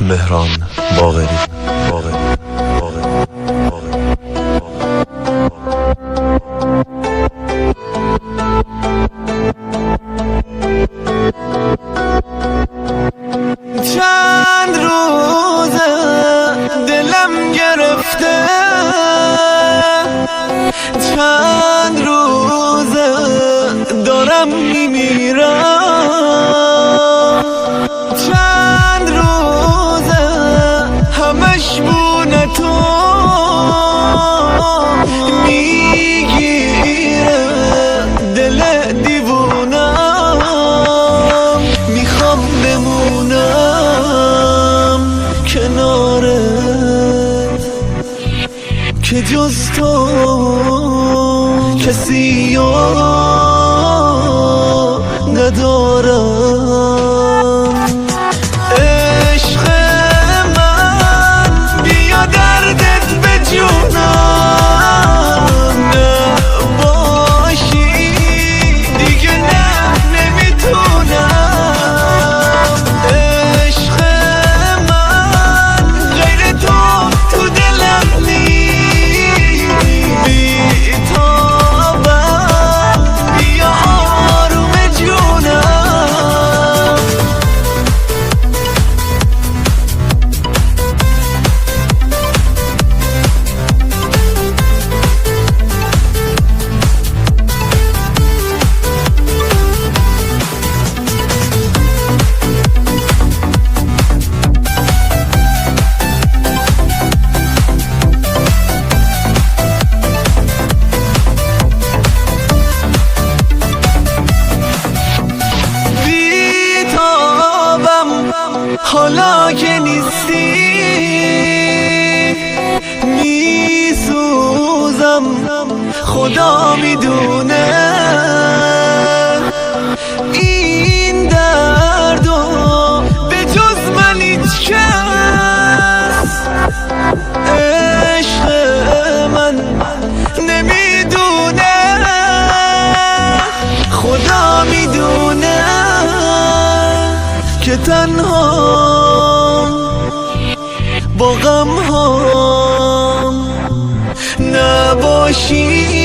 مهران باقری. چند روزه دلم گرفته، چند روزه دارم میمیرم، چند روزه همش بونه تو میگیره دل دیوونم، میخوام بمونم کنارت که جز تو کسی ندارم. عشق من بیا دردت به جونم نباشی دیگه، نه نمیتونم. عشق من غیر تو تو دلم نیست، بی‌تابم بیا آروم جونم. حالا که نیستی میسوزم، خدا میدونه این دردو به جز من هیچ کس عشق من نمیدونه، خدا میدونه که تنها با غم هم نباشی.